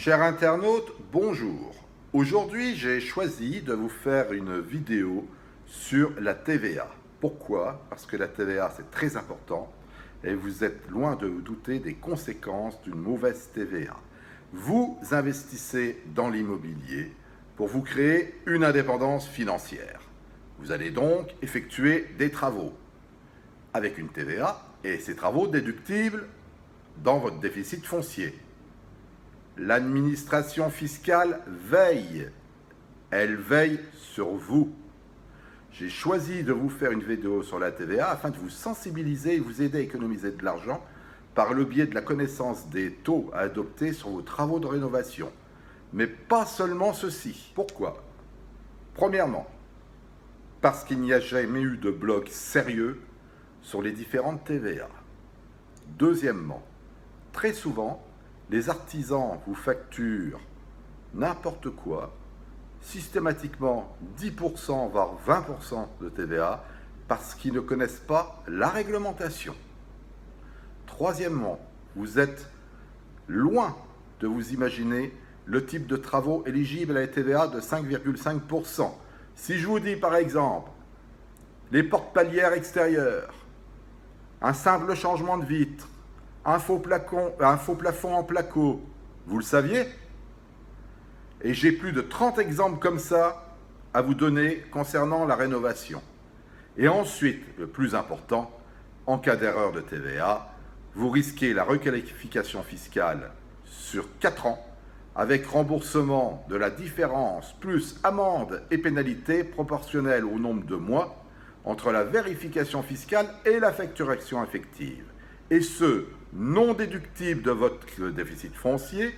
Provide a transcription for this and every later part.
Chers internautes, bonjour. Aujourd'hui, j'ai choisi de vous faire une vidéo sur la TVA. Pourquoi? Parce que la TVA, c'est très important et vous êtes loin de vous douter des conséquences d'une mauvaise TVA. Vous investissez dans l'immobilier pour vous créer une indépendance financière. Vous allez donc effectuer des travaux avec une TVA et ces travaux déductibles dans votre déficit foncier. L'administration fiscale veille. Elle veille sur vous. J'ai choisi de vous faire une vidéo sur la TVA afin de vous sensibiliser et vous aider à économiser de l'argent par le biais de la connaissance des taux à adopter sur vos travaux de rénovation. Mais pas seulement ceci. Pourquoi? Premièrement, parce qu'il n'y a jamais eu de blog sérieux sur les différentes TVA. Deuxièmement, très souvent, les artisans vous facturent n'importe quoi, systématiquement 10% voire 20% de TVA parce qu'ils ne connaissent pas la réglementation. Troisièmement, vous êtes loin de vous imaginer le type de travaux éligibles à la TVA de 5,5%. Si je vous dis par exemple les portes palières extérieures, un simple changement de vitre, un faux plafond en placo, vous le saviez? Et j'ai plus de 30 exemples comme ça à vous donner concernant la rénovation. Et ensuite, le plus important, en cas d'erreur de TVA, vous risquez la requalification fiscale sur 4 ans avec remboursement de la différence plus amende et pénalité proportionnelle au nombre de mois entre la vérification fiscale et la facturation effective. Et ce, non déductible de votre déficit foncier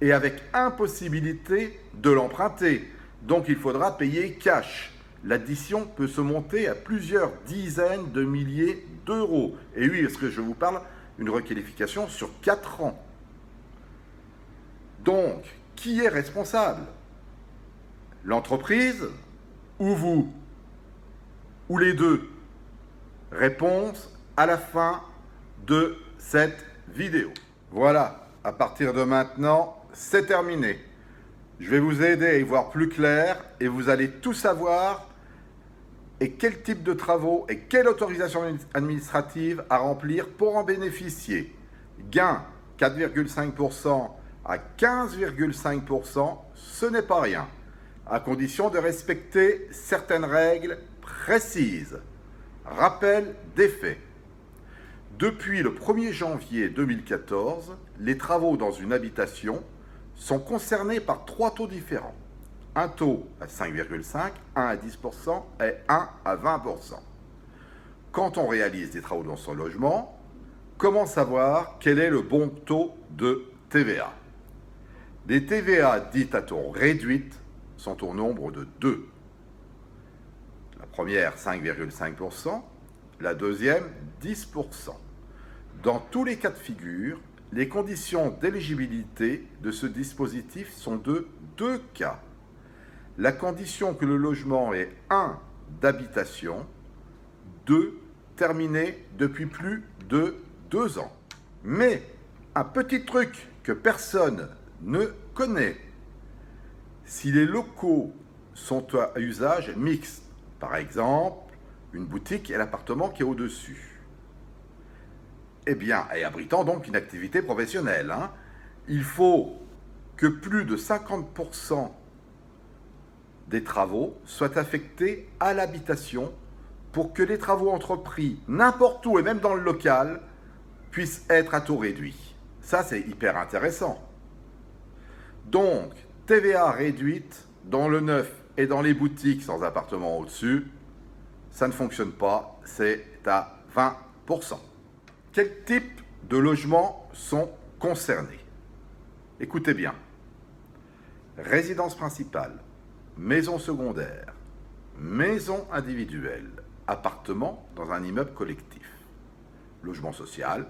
et avec impossibilité de l'emprunter. Donc il faudra payer cash. L'addition peut se monter à plusieurs dizaines de milliers d'euros. Et oui, parce que je vous parle d'une requalification sur 4 ans. Donc, qui est responsable? L'entreprise ou vous? Ou les deux? Réponse à la fin de cette vidéo. Voilà, à partir de maintenant, c'est terminé. Je vais vous aider à y voir plus clair et vous allez tout savoir et quel type de travaux et quelle autorisation administrative à remplir pour en bénéficier. Gain 4,5% à 15,5%, ce n'est pas rien, à condition de respecter certaines règles précises. Rappel des faits. Depuis le 1er janvier 2014, les travaux dans une habitation sont concernés par 3 taux différents. Un taux à 5,5, 1 à 10% et 1 à 20%. Quand on réalise des travaux dans son logement, comment savoir quel est le bon taux de TVA? Les TVA dites à taux réduit sont au nombre de 2. La première, 5,5%, la deuxième, 10%. Dans tous les cas de figure, les conditions d'éligibilité de ce dispositif sont de 2 cas. La condition que le logement est 1 d'habitation, 2 terminé depuis plus de 2 ans. Mais un petit truc que personne ne connaît, si les locaux sont à usage mixte, par exemple une boutique et l'appartement qui est au-dessus, eh bien, et abritant donc une activité professionnelle, il faut que plus de 50% des travaux soient affectés à l'habitation pour que les travaux entrepris n'importe où et même dans le local puissent être à taux réduit. Ça, c'est hyper intéressant. Donc, TVA réduite dans le neuf et dans les boutiques sans appartement au-dessus, ça ne fonctionne pas, c'est à 20%. Quels types de logements sont concernés? Écoutez bien. Résidence principale, maison secondaire, maison individuelle, appartement dans un immeuble collectif, logement social,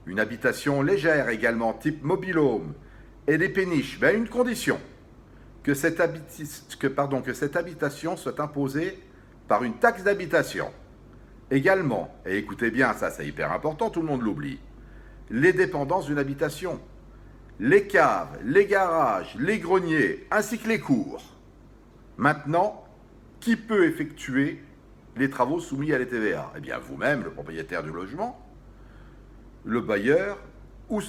une habitation légère également type mobil-home et des péniches, mais à une condition, que cette habitation soit imposée par une taxe d'habitation. Également, et écoutez bien, ça c'est hyper important, tout le monde l'oublie, les dépendances d'une habitation. les caves, les garages, les greniers, ainsi que les cours. Maintenant, qui peut effectuer les travaux soumis à la TVA? Eh bien, vous-même, le propriétaire du logement, le bailleur ou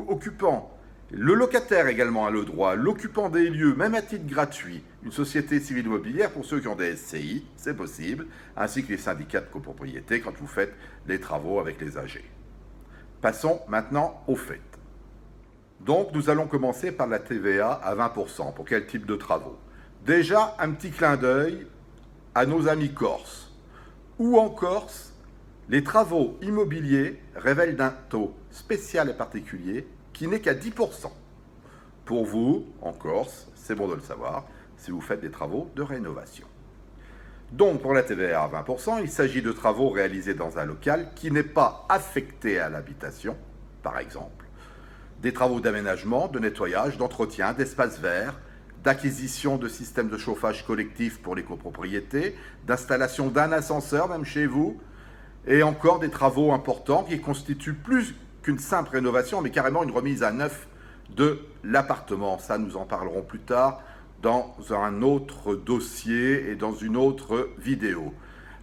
occupant. Le locataire également a le droit, l'occupant des lieux, même à titre gratuit, une société civile immobilière pour ceux qui ont des SCI, c'est possible, ainsi que les syndicats de copropriété quand vous faites les travaux avec les AG. Passons maintenant aux faits. Donc nous allons commencer par la TVA à 20%. Pour quel type de travaux? Déjà, un petit clin d'œil à nos amis corses. Où en Corse, les travaux immobiliers révèlent d'un taux spécial et particulier qui n'est qu'à 10%. Pour vous, en Corse, c'est bon de le savoir, si vous faites des travaux de rénovation. Donc, pour la TVA à 20%, il s'agit de travaux réalisés dans un local qui n'est pas affecté à l'habitation, par exemple. Des travaux d'aménagement, de nettoyage, d'entretien, d'espaces verts, d'acquisition de systèmes de chauffage collectif pour les copropriétés, d'installation d'un ascenseur, même chez vous, et encore des travaux importants qui constituent plus qu'une simple rénovation, mais carrément une remise à neuf de l'appartement. Ça, nous en parlerons plus tard dans un autre dossier et dans une autre vidéo.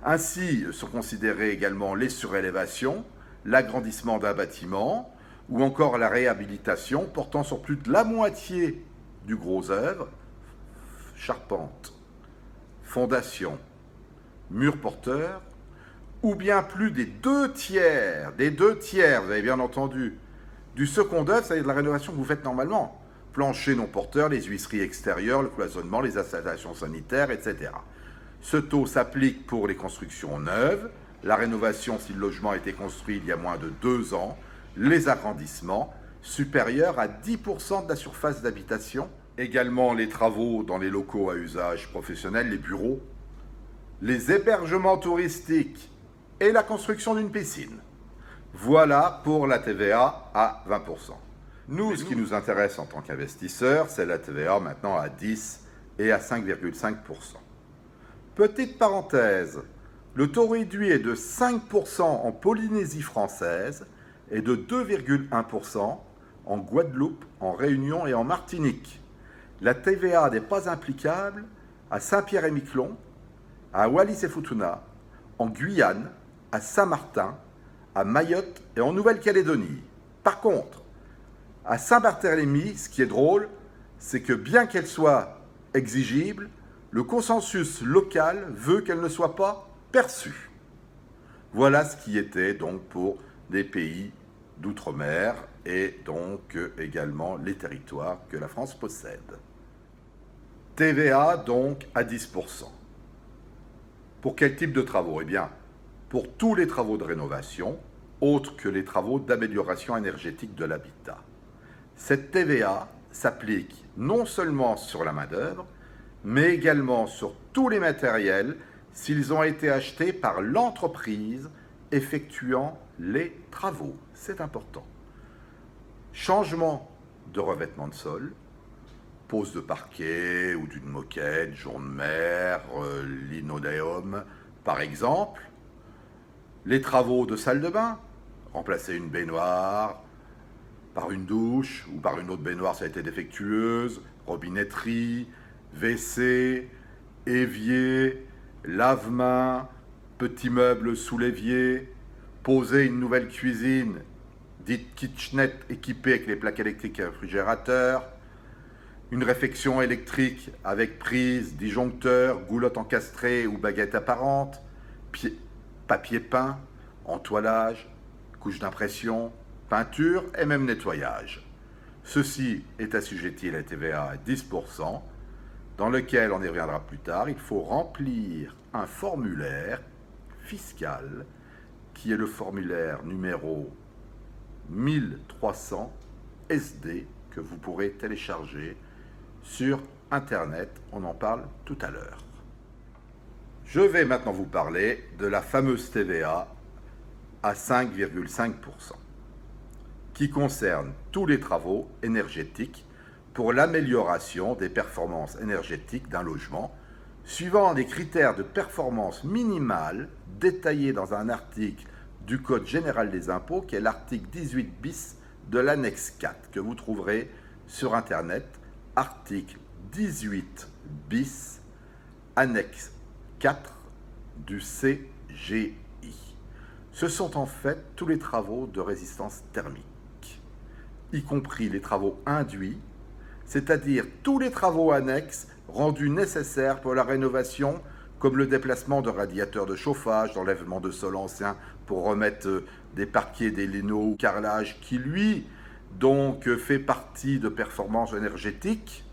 Ainsi sont considérées également les surélévations, l'agrandissement d'un bâtiment ou encore la réhabilitation portant sur plus de la moitié du gros œuvre, charpente, fondation, mur porteur, ou bien plus des deux tiers, vous avez bien entendu, du second œuvre, c'est-à-dire de la rénovation que vous faites normalement. Plancher non porteur, les huisseries extérieures, le cloisonnement, les installations sanitaires, etc. Ce taux s'applique pour les constructions neuves, la rénovation si le logement a été construit il y a moins de 2 ans, les agrandissements supérieurs à 10% de la surface d'habitation, également les travaux dans les locaux à usage professionnel, les bureaux, les hébergements touristiques, et la construction d'une piscine. Voilà pour la TVA à 20%. Nous, ce qui nous intéresse en tant qu'investisseurs, c'est la TVA maintenant à 10 et à 5,5%. Petite parenthèse, le taux réduit est de 5% en Polynésie française et de 2,1% en Guadeloupe, en Réunion et en Martinique. La TVA n'est pas applicable à Saint-Pierre-et-Miquelon, à Wallis-et-Futuna, en Guyane, à Saint-Martin, à Mayotte et en Nouvelle-Calédonie. Par contre, à Saint-Barthélemy, ce qui est drôle, c'est que bien qu'elle soit exigible, le consensus local veut qu'elle ne soit pas perçue. Voilà ce qui était donc pour des pays d'outre-mer et donc également les territoires que la France possède. TVA donc à 10%. Pour quel type de travaux? Eh bien, pour tous les travaux de rénovation, autres que les travaux d'amélioration énergétique de l'habitat. Cette TVA s'applique non seulement sur la main-d'œuvre, mais également sur tous les matériels s'ils ont été achetés par l'entreprise effectuant les travaux. C'est important. Changement de revêtement de sol, pose de parquet ou d'une moquette, jonc de mer, linoléum, par exemple. Les travaux de salle de bain, remplacer une baignoire par une douche ou par une autre baignoire, ça a été défectueuse, robinetterie, WC, évier, lave-mains, petit meuble sous l'évier, poser une nouvelle cuisine, dite kitchenette équipée avec les plaques électriques et réfrigérateur, une réfection électrique avec prise, disjoncteur, goulotte encastrée ou baguette apparente, papier peint, entoilage, couche d'impression, peinture et même nettoyage. Ceci est assujetti à la TVA à 10%, dans lequel, on y reviendra plus tard, il faut remplir un formulaire fiscal qui est le formulaire numéro 1300 SD que vous pourrez télécharger sur Internet. On en parle tout à l'heure. Je vais maintenant vous parler de la fameuse TVA à 5,5% qui concerne tous les travaux énergétiques pour l'amélioration des performances énergétiques d'un logement suivant des critères de performance minimale détaillés dans un article du Code général des impôts qui est l'article 18 bis de l'annexe 4 que vous trouverez sur Internet, article 18 bis, annexe 4 du CGI. Ce sont en fait tous les travaux de résistance thermique, y compris les travaux induits, c'est-à-dire tous les travaux annexes rendus nécessaires pour la rénovation, comme le déplacement de radiateurs de chauffage, l'enlèvement de sols anciens pour remettre des parquets, des linos ou carrelage qui, lui, donc fait partie de performances énergétiques,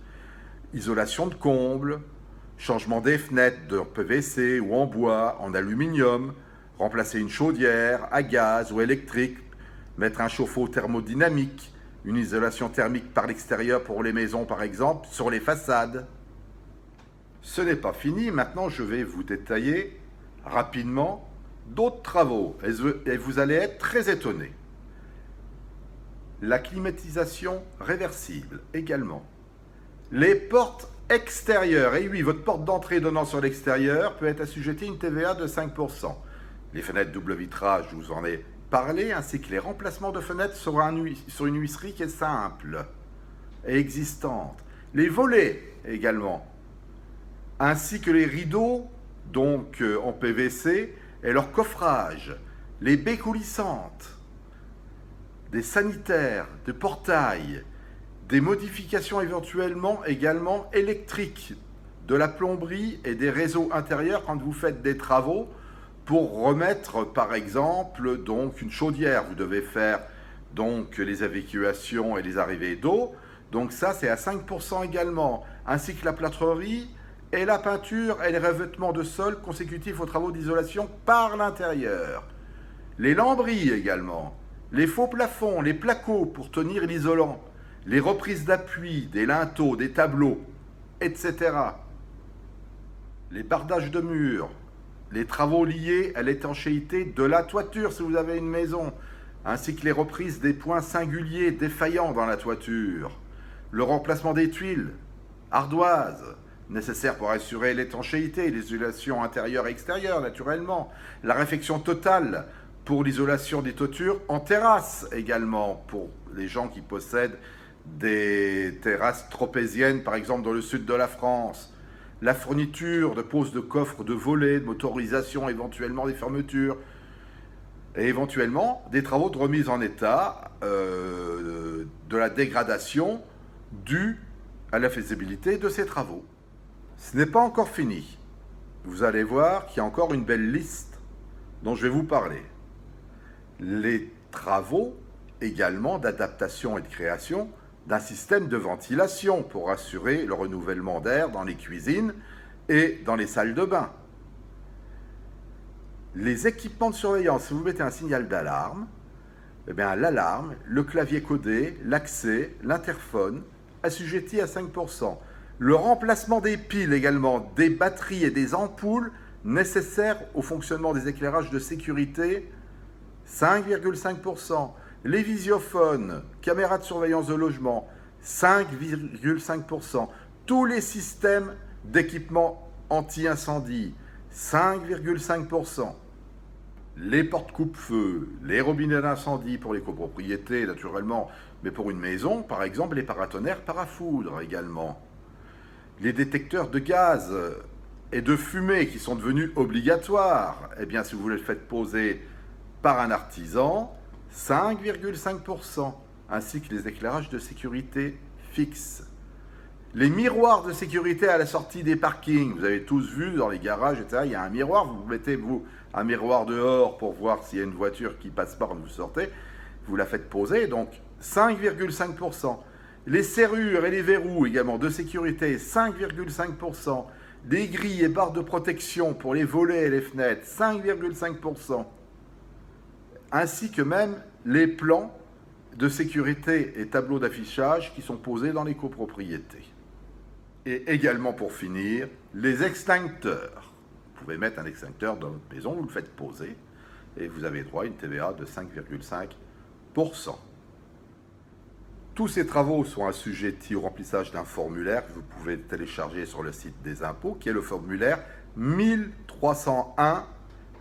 isolation de combles, changement des fenêtres de PVC ou en bois, en aluminium, remplacer une chaudière à gaz ou électrique, mettre un chauffe-eau thermodynamique, une isolation thermique par l'extérieur pour les maisons par exemple, sur les façades. Ce n'est pas fini, maintenant je vais vous détailler rapidement d'autres travaux et vous allez être très étonnés. La climatisation réversible également. Les portes extérieures, et oui, votre porte d'entrée donnant sur l'extérieur peut être assujettie à une TVA de 5%. Les fenêtres double vitrage, je vous en ai parlé, ainsi que les remplacements de fenêtres sur une huisserie qui est simple et existante. Les volets également, ainsi que les rideaux, donc en PVC, et leur coffrage, les baies coulissantes, des sanitaires, des portails, des modifications éventuellement également électriques, de la plomberie et des réseaux intérieurs quand vous faites des travaux pour remettre par exemple donc une chaudière. Vous devez faire donc les évacuations et les arrivées d'eau, donc ça c'est à 5% également, ainsi que la plâtrerie et la peinture et les revêtements de sol consécutifs aux travaux d'isolation par l'intérieur. Les lambris également, les faux plafonds, les placots pour tenir l'isolant, les reprises d'appui, des linteaux, des tableaux, etc. Les bardages de murs, les travaux liés à l'étanchéité de la toiture si vous avez une maison, ainsi que les reprises des points singuliers défaillants dans la toiture, le remplacement des tuiles, ardoises, nécessaires pour assurer l'étanchéité et l'isolation intérieure et extérieure naturellement, la réfection totale pour l'isolation des toitures en terrasse également, pour les gens qui possèdent des terrasses tropéziennes par exemple dans le sud de la France, la fourniture de pose de coffres, de volets, de motorisation, éventuellement des fermetures, et éventuellement des travaux de remise en état de la dégradation due à la faisabilité de ces travaux. Ce n'est pas encore fini. Vous allez voir qu'il y a encore une belle liste dont je vais vous parler. Les travaux également d'adaptation et de création d'un système de ventilation pour assurer le renouvellement d'air dans les cuisines et dans les salles de bain. Les équipements de surveillance, si vous mettez un signal d'alarme, eh bien l'alarme, le clavier codé, l'accès, l'interphone, assujetti à 5%. Le remplacement des piles également, des batteries et des ampoules nécessaires au fonctionnement des éclairages de sécurité, 5,5%. Les visiophones, caméras de surveillance de logement, 5,5%. Tous les systèmes d'équipement anti-incendie, 5,5%. Les portes coupe-feu, les robinets d'incendie pour les copropriétés naturellement, mais pour une maison, par exemple, les paratonnerres parafoudres également. Les détecteurs de gaz et de fumée qui sont devenus obligatoires, eh bien si vous les faites poser par un artisan, 5,5%, ainsi que les éclairages de sécurité fixes. Les miroirs de sécurité à la sortie des parkings, vous avez tous vu dans les garages, etc., il y a un miroir, vous mettez un miroir dehors pour voir s'il y a une voiture qui passe par quand vous sortez, vous la faites poser, donc 5,5%. Les serrures et les verrous également de sécurité, 5,5%. Les grilles et barres de protection pour les volets et les fenêtres, 5,5%. Ainsi que même les plans de sécurité et tableaux d'affichage qui sont posés dans les copropriétés. Et également pour finir, les extincteurs. Vous pouvez mettre un extincteur dans votre maison, vous le faites poser et vous avez droit à une TVA de 5,5%. Tous ces travaux sont assujettis au remplissage d'un formulaire que vous pouvez télécharger sur le site des impôts, qui est le formulaire 1301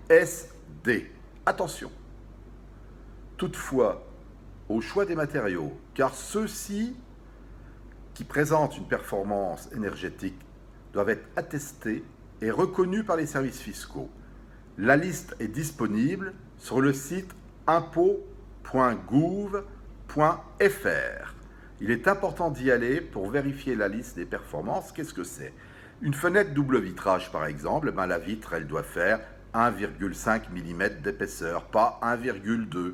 SD. Attention, toutefois, au choix des matériaux, car ceux-ci qui présentent une performance énergétique doivent être attestés et reconnus par les services fiscaux. La liste est disponible sur le site impôts.gouv.fr. Il est important d'y aller pour vérifier la liste des performances. Qu'est-ce que c'est? Une fenêtre double vitrage, par exemple, la vitre, elle doit faire 1,5 mm d'épaisseur, pas 1,2.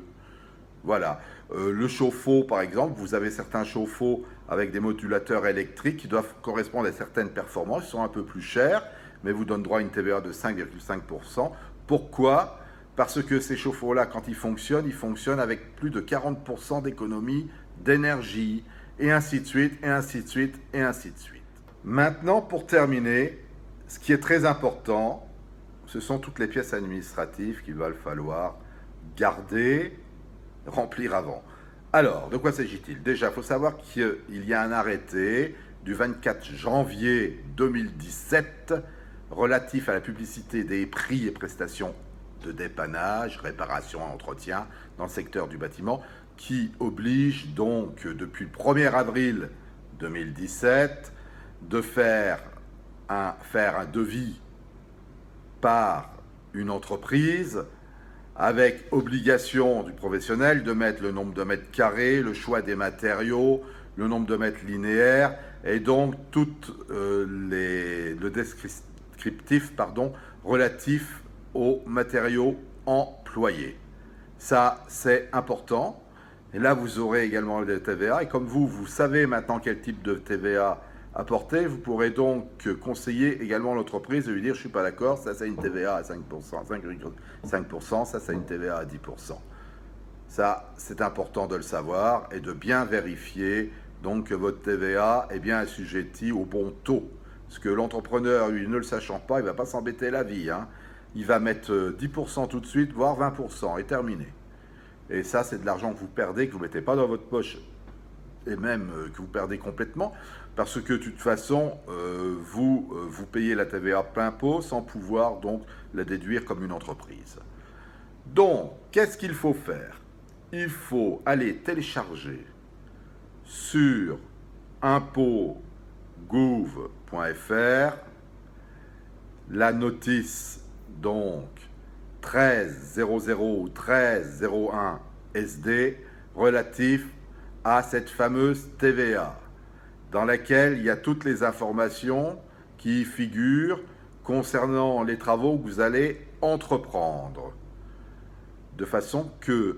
Voilà. Le chauffe-eau, par exemple, vous avez certains chauffe-eau avec des modulateurs électriques qui doivent correspondre à certaines performances, ils sont un peu plus chers, mais vous donnent droit à une TVA de 5,5%. Pourquoi? Parce que ces chauffe-eau-là, quand ils fonctionnent avec plus de 40% d'économie d'énergie, et ainsi de suite, et ainsi de suite, et ainsi de suite. Maintenant, pour terminer, ce qui est très important, ce sont toutes les pièces administratives qu'il va falloir garder, remplir avant. Alors, de quoi s'agit-il? Déjà, il faut savoir qu'il y a un arrêté du 24 janvier 2017 relatif à la publicité des prix et prestations de dépannage, réparation et entretien dans le secteur du bâtiment qui oblige donc depuis le 1er avril 2017 de faire un devis par une entreprise avec obligation du professionnel de mettre le nombre de mètres carrés, le choix des matériaux, le nombre de mètres linéaires et donc tout le descriptif relatif aux matériaux employés. Ça, c'est important. Et là, vous aurez également le TVA. Et comme vous savez maintenant quel type de TVA apporter, vous pourrez donc conseiller également l'entreprise et lui dire « je ne suis pas d'accord, ça c'est une TVA à 5%, 5,5%, ça c'est une TVA à 10%. » Ça, c'est important de le savoir et de bien vérifier donc que votre TVA est bien assujettie au bon taux. Parce que l'entrepreneur, lui, ne le sachant pas, il ne va pas s'embêter la vie. Il va mettre 10% tout de suite, voire 20%, et terminé. Et ça, c'est de l'argent que vous perdez, que vous ne mettez pas dans votre poche, et même que vous perdez complètement, parce que de toute façon, vous payez la TVA plein pot sans pouvoir donc la déduire comme une entreprise. Donc, qu'est-ce qu'il faut faire? Il faut aller télécharger sur impôts.gouv.fr la notice donc 1300 ou 1301 SD relatif à cette fameuse TVA, dans laquelle il y a toutes les informations qui figurent concernant les travaux que vous allez entreprendre, de façon qu'il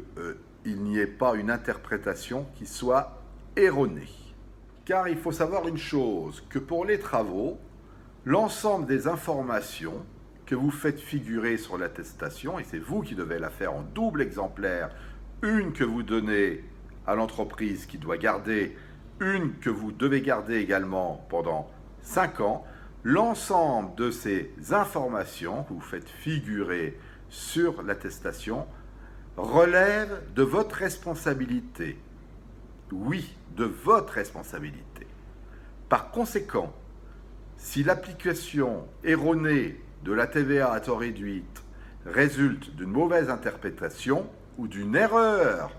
n'y ait pas une interprétation qui soit erronée. Car il faut savoir une chose, que pour les travaux, l'ensemble des informations que vous faites figurer sur l'attestation, et c'est vous qui devez la faire en double exemplaire, une que vous donnez à l'entreprise qui doit garder, une que vous devez garder également pendant 5 ans, l'ensemble de ces informations que vous faites figurer sur l'attestation relève de votre responsabilité. Oui, de votre responsabilité. Par conséquent, si l'application erronée de la TVA à taux réduite résulte d'une mauvaise interprétation ou d'une erreur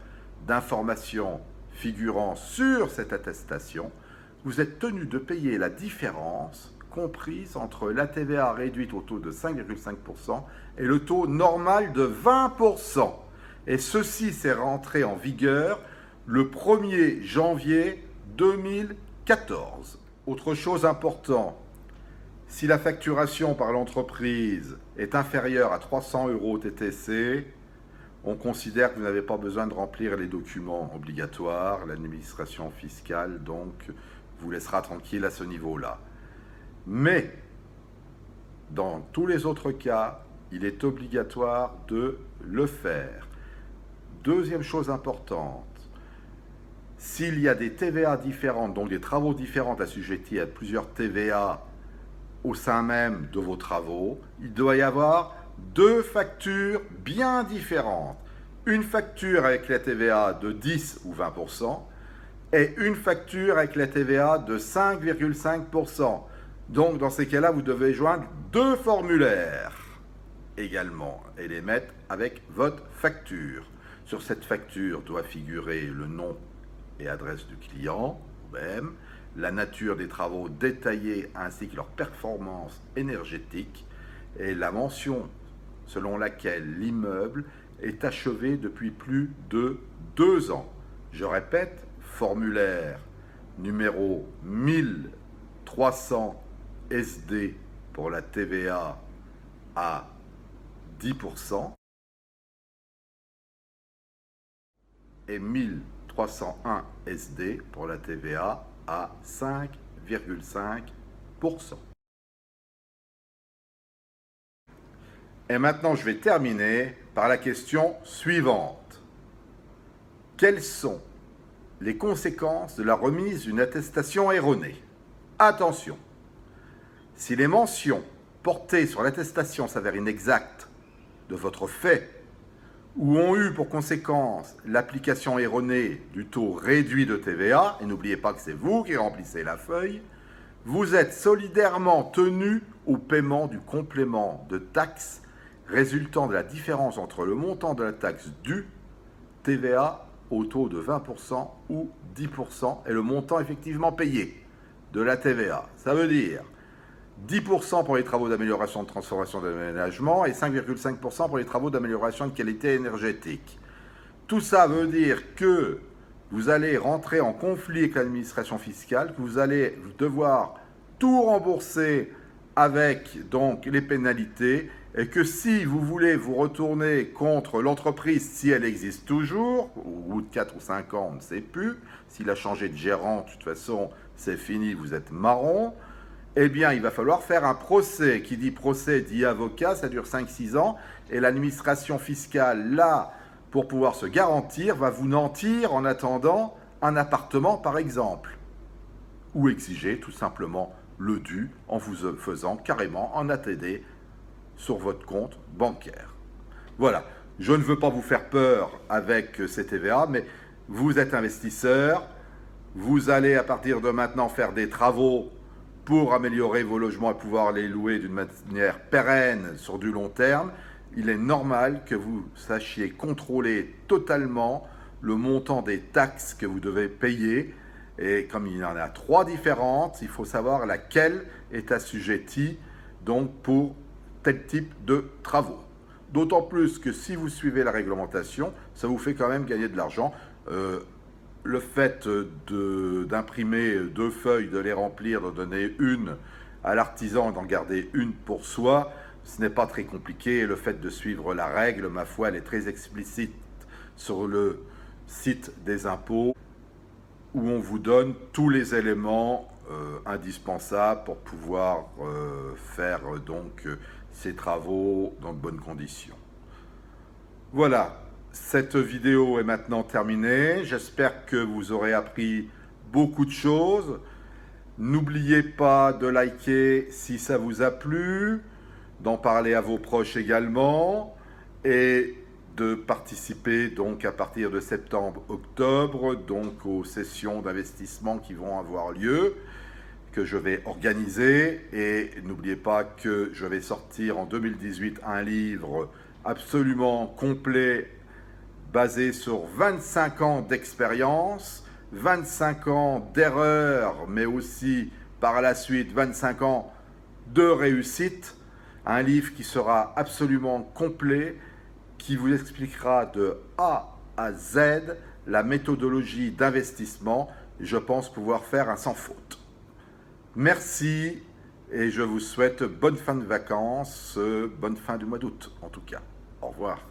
d'information figurant sur cette attestation, vous êtes tenu de payer la différence comprise entre la TVA réduite au taux de 5,5% et le taux normal de 20%. Et ceci s'est rentré en vigueur le 1er janvier 2014. Autre chose importante, si la facturation par l'entreprise est inférieure à 300 € TTC, on considère que vous n'avez pas besoin de remplir les documents obligatoires. L'administration fiscale, donc, vous laissera tranquille à ce niveau-là. Mais, dans tous les autres cas, il est obligatoire de le faire. Deuxième chose importante, s'il y a des TVA différentes, donc des travaux différents assujettis à plusieurs TVA au sein même de vos travaux, il doit y avoir 2 factures bien différentes. Une facture avec la TVA de 10 ou 20% et une facture avec la TVA de 5,5%. Donc, dans ces cas-là, vous devez joindre 2 formulaires également et les mettre avec votre facture. Sur cette facture doit figurer le nom et adresse du client, ou même la nature des travaux détaillés ainsi que leur performance énergétique et la mention selon laquelle l'immeuble est achevé depuis plus de 2 ans. Je répète, formulaire numéro 1300 SD pour la TVA à 10% et 1301 SD pour la TVA à 5,5%. Et maintenant, je vais terminer par la question suivante. Quelles sont les conséquences de la remise d'une attestation erronée? Attention, si les mentions portées sur l'attestation s'avèrent inexactes de votre fait ou ont eu pour conséquence l'application erronée du taux réduit de TVA, et n'oubliez pas que c'est vous qui remplissez la feuille, vous êtes solidairement tenu au paiement du complément de taxe résultant de la différence entre le montant de la taxe due, TVA au taux de 20% ou 10%, et le montant effectivement payé de la TVA. Ça veut dire 10% pour les travaux d'amélioration, de transformation, d'aménagement et 5,5% pour les travaux d'amélioration de qualité énergétique. Tout ça veut dire que vous allez rentrer en conflit avec l'administration fiscale, que vous allez devoir tout rembourser avec donc les pénalités, et que si vous voulez vous retourner contre l'entreprise, si elle existe toujours, au bout de 4 ou 5 ans, on ne sait plus, s'il a changé de gérant, de toute façon, c'est fini, vous êtes marron, eh bien, il va falloir faire un procès. Qui dit procès dit avocat, ça dure 5-6 ans, et l'administration fiscale, là, pour pouvoir se garantir, va vous nantir en attendant un appartement, par exemple, ou exiger tout simplement le dû en vous faisant carrément un ATD sur votre compte bancaire. Voilà, je ne veux pas vous faire peur avec ces TVA, mais vous êtes investisseur, vous allez à partir de maintenant faire des travaux pour améliorer vos logements et pouvoir les louer d'une manière pérenne sur du long terme. Il est normal que vous sachiez contrôler totalement le montant des taxes que vous devez payer. Et comme il y en a 3 différentes, il faut savoir laquelle est assujettie donc pour tel type de travaux. D'autant plus que si vous suivez la réglementation, ça vous fait quand même gagner de l'argent. Le fait d'imprimer 2 feuilles, de les remplir, de donner une à l'artisan, d'en garder une pour soi, ce n'est pas très compliqué. Et le fait de suivre la règle, ma foi, elle est très explicite sur le site des impôts, où on vous donne tous les éléments indispensables pour pouvoir faire donc ces travaux dans de bonnes conditions. Voilà, cette vidéo est maintenant terminée. J'espère que vous aurez appris beaucoup de choses. N'oubliez pas de liker si ça vous a plu, d'en parler à vos proches également, et de participer donc à partir de septembre-octobre donc aux sessions d'investissement qui vont avoir lieu, que je vais organiser. Et n'oubliez pas que je vais sortir en 2018 un livre absolument complet basé sur 25 ans d'expérience, 25 ans d'erreurs, mais aussi par la suite 25 ans de réussite. Un livre qui sera absolument complet, qui vous expliquera de A à Z la méthodologie d'investissement. Je pense pouvoir faire un sans faute. Merci et je vous souhaite bonne fin de vacances, bonne fin du mois d'août en tout cas. Au revoir.